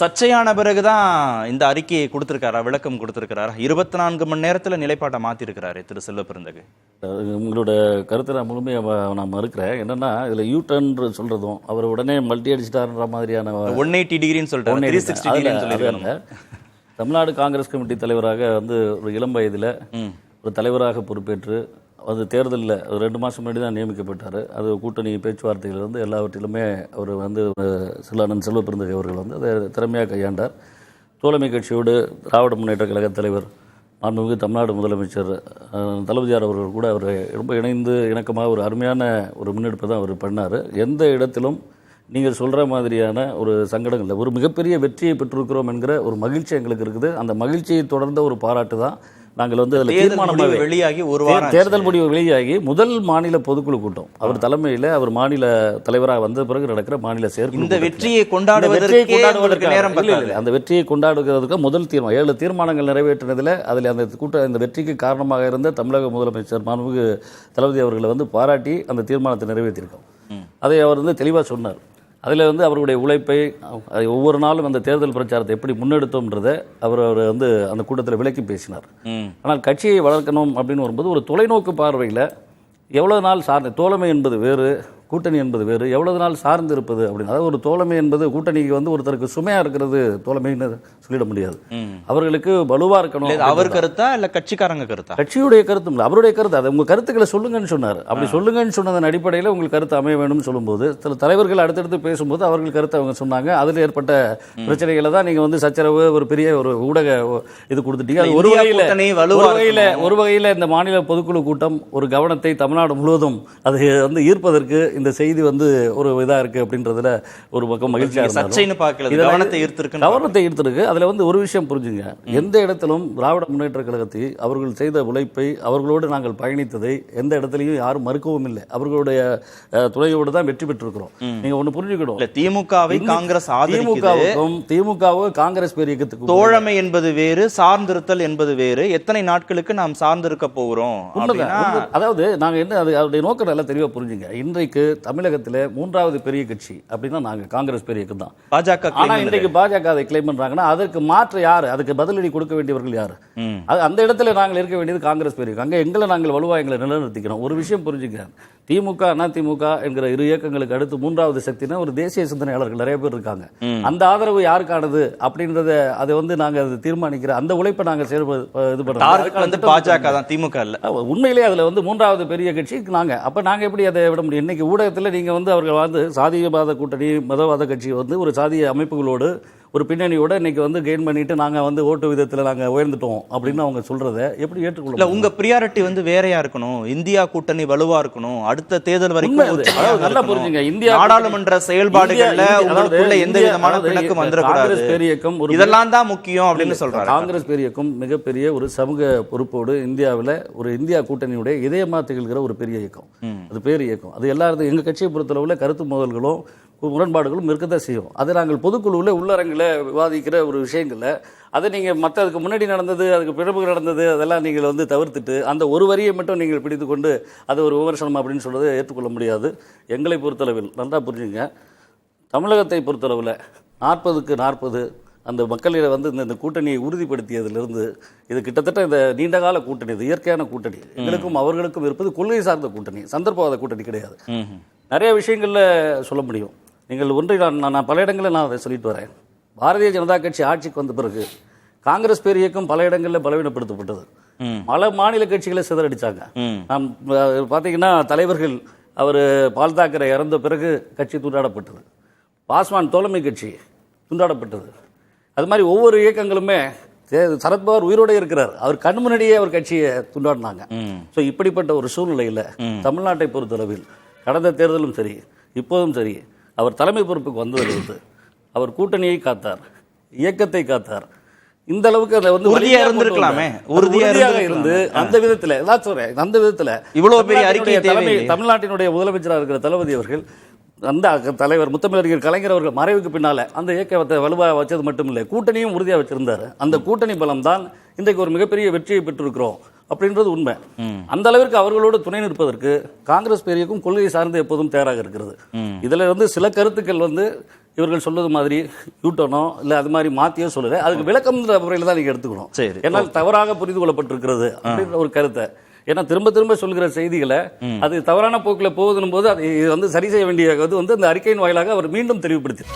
சர்ச்சையான பிறகுதான் இந்த அறிக்கையை கொடுத்திருக்காரா, விளக்கம் கொடுத்திருக்கிறாரா? 24 மணி நேரத்துல நிலைப்பாட்டை மாத்திருக்கிறாரு திரு செல்வ பெருந்தகை. உங்களோட கருத்தை நான் முழுமையாக நான் மறுக்கிறேன். என்னன்னா இதுல யூ-டர்ன் சொல்றதும் அவர் உடனே மல்டி அடிச்சிட்டாருன்ற மாதிரியான 180 டிகிரின்னு சொல்றாரு, 360 டிகிரின்னு சொல்லிருக்காங்க. தமிழ்நாடு காங்கிரஸ் கமிட்டி தலைவராக வந்து ஒரு இளம் வயதில் ஒரு தலைவராக பொறுப்பேற்று அது தேர்தலில் 2 மாதம் முன்னாடி தான் நியமிக்கப்பட்டார். அது கூட்டணி பேச்சுவார்த்தைகள் வந்து எல்லாவற்றிலுமே அவர் வந்து அண்ணன் செல்வ பெருந்தகை அவர்கள் வந்து அதை திறமையாக கையாண்டார். தோழமை கட்சியோடு திராவிட முன்னேற்ற கழக தலைவர் மாண்புமிகு தமிழ்நாடு முதலமைச்சர் தளபதியார் அவர்கள் கூட அவர் ரொம்ப இணைந்து இணக்கமாக ஒரு அருமையான ஒரு முன்னெடுப்பை தான் அவர் பண்ணார். எந்த இடத்திலும் நீங்கள் சொல்கிற மாதிரியான ஒரு சங்கடம் இல்லை. ஒரு மிகப்பெரிய வெற்றியை பெற்றிருக்கிறோம் என்கிற ஒரு மகிழ்ச்சி எங்களுக்கு இருக்குது. அந்த மகிழ்ச்சியை தொடர்ந்த ஒரு பாராட்டு தான் நாங்கள் வந்து அதில் தீர்மானமாக வெளியாகி ஒரு வாரம் தேர்தல் முடிவு வெளியாகி முதல் மாநில பொதுக்குழு கூட்டம் அவர் தலைமையில் அவர் மாநில தலைவராக வந்த பிறகு நடக்கிற மாநில செயற்குழு இந்த வெற்றியை கொண்டாடுவதற்கு நேரம் இல்லை. அந்த வெற்றியை கொண்டாடுவதற்கு முதல் தீர்மானம் 7 தீர்மானங்கள் நிறைவேற்றினதில் அதில் அந்த இந்த வெற்றிக்கு காரணமாக இருந்த தமிழக முதலமைச்சர் மாண்புமிகு தளபதி அவர்களை வந்து பாராட்டி அந்த தீர்மானத்தை நிறைவேற்றியிருக்கோம். அதை அவர் வந்து தெளிவாக சொன்னார். அதில் வந்து அவருடைய உழைப்பை ஒவ்வொரு நாளும் அந்த தேர்தல் பிரச்சாரத்தை எப்படி முன்னெடுத்தோம்ன்றதை அவர் வந்து அந்த கூட்டத்தில் விளக்கி பேசினார். ஆனால் கட்சியை வளர்க்கணும் அப்படின்னு வரும்போது ஒரு தொலைநோக்கு பார்வையில் எவ்வளவு நாள் சார்ந்த தோழமை என்பது வேறு, கூட்டணி என்பது வேறு, எவ்வளவு நாள் சார்ந்து இருப்பது அப்படின்னு. அதாவது ஒரு தோழமை என்பது கூட்டணிக்கு வந்து ஒருத்தருக்கு சுமையா இருக்கிறது தோழமைன்னு சொல்லிட முடியாது. அவர்களுக்கு வலுவா இருக்கணும். அவர் கருத்தா இல்ல கட்சிக்காரங்க கருத்தா? கட்சியுடைய கருத்தும் இல்லை, அவருடைய கருத்து. அதை உங்க கருத்துக்களை சொல்லுங்கன்னு சொன்னார். அப்படி சொல்லுங்கன்னு சொன்னதன் அடிப்படையில் உங்களுக்கு கருத்து அமைய வேணும்னு சொல்லும்போது சில தலைவர்கள் அடுத்தடுத்து பேசும்போது அவர்கள் கருத்தை அவங்க சொன்னாங்க. அதில் ஏற்பட்ட பிரச்சனைகளை தான் நீங்க வந்து சச்சரவு ஒரு பெரிய ஒரு ஊடக இது கொடுத்துட்டீங்க. அது ஒரு வகையில் இந்த மாநில பொதுக்குழு கூட்டம் ஒரு கவனத்தை தமிழ்நாடு முழுவதும் அதை வந்து ஈர்ப்பதற்கு இந்த செய்தி வந்து ஒரு இதா இருக்கு அப்படின்றதுல ஒரு பக்கம் மகிழ்ச்சியா கவனத்தை ஈர்த்திருக்கு. அதுல வந்து ஒரு விஷயம் புரிஞ்சுங்க, எந்த இடத்திலும் திராவிட முன்னேற்ற கழகத்தை அவர்கள் செய்த உழைப்பை அவர்களோடு நாங்கள் பயணித்ததை எந்த இடத்துலையும் யாரும் மறுக்கவும் இல்லை. அவர்களுடைய துணையோடு தான் வெற்றி பெற்றிருக்கிறோம். நீங்க ஒண்ணு புரிஞ்சுக்கணும், திமுகவை காங்கிரஸ் திமுகவும் காங்கிரஸ் பேர் இயக்கத்துக்கு தோழமை என்பது வேறு, சார்ந்திருத்தல் என்பது வேறு. எத்தனை நாட்களுக்கு நாம் சார்ந்திருக்க போகிறோம்? அதாவது நாங்க என்ன அதோடைய நோக்கம் நல்லா தெளிவா புரிஞ்சுங்க. இன்றைக்கு தமிழகத்தில் 3வது பெரிய கட்சி அப்படின்னா நாங்கள் காங்கிரஸ் பெரிய இயக்கம் தான், பாஜக. ஆனா இன்றைக்கு பாஜக அதை கிளைம் பண்றாங்கன்னா அதற்கு மாற்று யாரு, அதுக்கு பதிலடி கொடுக்க வேண்டியவர்கள் யாரு? அந்த இடத்துல நாங்கள் இருக்க வேண்டியது காங்கிரஸ் பெரிய இயக்கம். அங்கே எங்களை நாங்கள் வலுவா எங்களை நிலைநிறுத்திக்கிறோம். ஒரு விஷயம் புரிஞ்சுக்க, திமுக அதிமுக என்கிற 2 இயக்கங்களுக்கு அடுத்து 3வது சக்தினா ஒரு தேசிய சிந்தனையாளர்கள் நிறைய பேர் இருக்காங்க. அந்த ஆதரவு யாருக்கானது அப்படின்றத அதை வந்து நாங்க அதை தீர்மானிக்கிற அந்த உழைப்பை நாங்க இது பண்றோம். பாஜக தான், திமுக இல்ல. உண்மையிலேயே அதுல வந்து 3வது பெரிய கட்சி நாங்க. அப்ப நாங்க எப்படி அதை விட முடியும்? இன்னைக்கு ஊடகத்தில் நீங்க வந்து அவர்கள் வந்து சாதியவாத கூட்டணி மதவாத கட்சி வந்து ஒரு சாதிய அமைப்புகளோடு ஒரு பின்னணியோட இன்னைக்கு வந்து கெயின் பண்ணிட்டு நாங்க வந்து ஓட்டு விதத்தில் நாங்க உயர்ந்துட்டோம் அப்படின்னு அவங்க சொல்றதை எப்படி ஏற்றுக்கொள்ள? உங்க பிரியாரிட்டி வந்து வேறையா இருக்கணும், இந்தியா கூட்டணி வலுவா இருக்கணும், அடுத்த தேர்தல் வரைக்கும் நல்லா புரிஞ்சுங்க. இந்தியா நாடாளுமன்ற செயல்பாடுகள்ல உங்களுக்குள்ள எந்த விதமான பிணக்கு வந்துடக்கூடாது, இதெல்லாம் தான் முக்கியம் அப்படின்னு சொல்றாங்க. காங்கிரஸ் பெரிய இயக்கம் மிகப்பெரிய ஒரு சமூக பொறுப்போடு இந்தியாவில் ஒரு இந்தியா கூட்டணியுடைய இதயமா திகழ்கிற ஒரு பெரிய இயக்கம். அது பேர் இயக்கம். அது எல்லாரும் எங்க கட்சியை பொறுத்தளவுல கருத்து மோதல்களும் முரண்பாடுகளும் இருக்கதான் செய்யும். அதை நாங்கள் பொதுக்குழுவில் உள்ளரங்கில் விவாதிக்கிற ஒரு விஷயங்கள்ல அதை நீங்கள் அதுக்கு முன்னாடி நடந்தது அதுக்கு பிறகு நடந்தது அதெல்லாம் நீங்கள் வந்து தவிர்த்துட்டு அந்த ஒரு வரியை மட்டும் நீங்கள் பிடித்து கொண்டு அது ஒரு விமர்சனம் அப்படின்னு சொல்றதை ஏற்றுக்கொள்ள முடியாது. எங்களை பொறுத்தளவில் நல்லா புரிஞ்சுங்க, தமிழகத்தை பொறுத்தளவில் 40க்கு 40 அந்த மக்களிட வந்து இந்த கூட்டணியை உறுதிப்படுத்தியதிலிருந்து இது கிட்டத்தட்ட இந்த நீண்டகால கூட்டணி, இது இயற்கையான கூட்டணி. எங்களுக்கும் அவர்களுக்கும் இருப்பது கொள்கை சார்ந்த கூட்டணி, சந்தர்ப்பவாத கூட்டணி கிடையாது. நிறைய விஷயங்கள்ல சொல்ல முடியும். நீங்கள் ஒன்றை நான் பல இடங்களில் நான் அதை சொல்லிட்டு வரேன். பாரதிய ஜனதா கட்சி ஆட்சிக்கு வந்த பிறகு காங்கிரஸ் பேர் இயக்கம் பல இடங்களில் பலவீனப்படுத்தப்பட்டது. பல மாநில கட்சிகளை சிதறடிச்சாங்க. நாம் பார்த்தீங்கன்னா தலைவர்கள் அவர் பால் தாக்கரே இறந்த பிறகு கட்சி துண்டாடப்பட்டது. பாஸ்வான் தோழமை கட்சி துண்டாடப்பட்டது. அது மாதிரி ஒவ்வொரு இயக்கங்களுமே சரத்பவார் உயிரோடு இருக்கிறார், அவர் கண் முன்னாடியே அவர் கட்சியை துண்டாடினாங்க. ஸோ இப்படிப்பட்ட ஒரு சூழ்நிலையில் தமிழ்நாட்டை பொறுத்தளவில் கடந்த தேர்தலும் சரி இப்போதும் சரி அவர் தலைமை பொறுப்புக்கு வந்ததிலிருந்து அவர் கூட்டணியை காத்தார், இயக்கத்தை காத்தார். இந்த அளவுக்கு அதை வந்து உறுதியாக இருந்து அந்த விதத்தில் அந்த விதத்தில் இவ்வளவு பெரிய அறிக்கை தமிழ்நாட்டினுடைய முதலமைச்சராக இருக்கிற தளபதி அவர்கள் அந்த தலைவர் முத்தமிழறிஞர் கலைஞர் அவர்கள் மறைவுக்கு பின்னால அந்த இயக்கத்தை வலுவாக வச்சது மட்டும் இல்லை, கூட்டணியும் உறுதியாக வச்சிருந்தார். அந்த கூட்டணி பலம் தான் இன்றைக்கு ஒரு மிகப்பெரிய வெற்றியை பெற்றிருக்கிறோம் அப்படின்றது உண்மை. அந்த அளவிற்கு அவர்களோடு துணை நிற்பதற்கு காங்கிரஸ் பேரியக்கும் கொள்கை சார்ந்து எப்போதும் தயாராக இருக்கிறது. இதுல வந்து சில கருத்துக்கள் வந்து இவர்கள் சொல்வது மாதிரி யூட்டனோ இல்லை அது மாதிரி மாற்றியோ சொல்லலை, அதுக்கு விளக்கம்ன்ற முறையில் தான் நீங்கள் எடுத்துக்கணும். சரி. ஏன்னா தவறாக புரிந்து கொள்ளப்பட்டிருக்கிறது அப்படின்ற ஒரு கருத்தை, ஏன்னா திரும்ப திரும்ப சொல்கிற செய்திகளை அது தவறான போக்கில் போகுதுன்னு போது அது வந்து சரி செய்ய வேண்டிய அந்த அறிக்கையின் வாயிலாக அவர் மீண்டும் தெளிவுபடுத்தி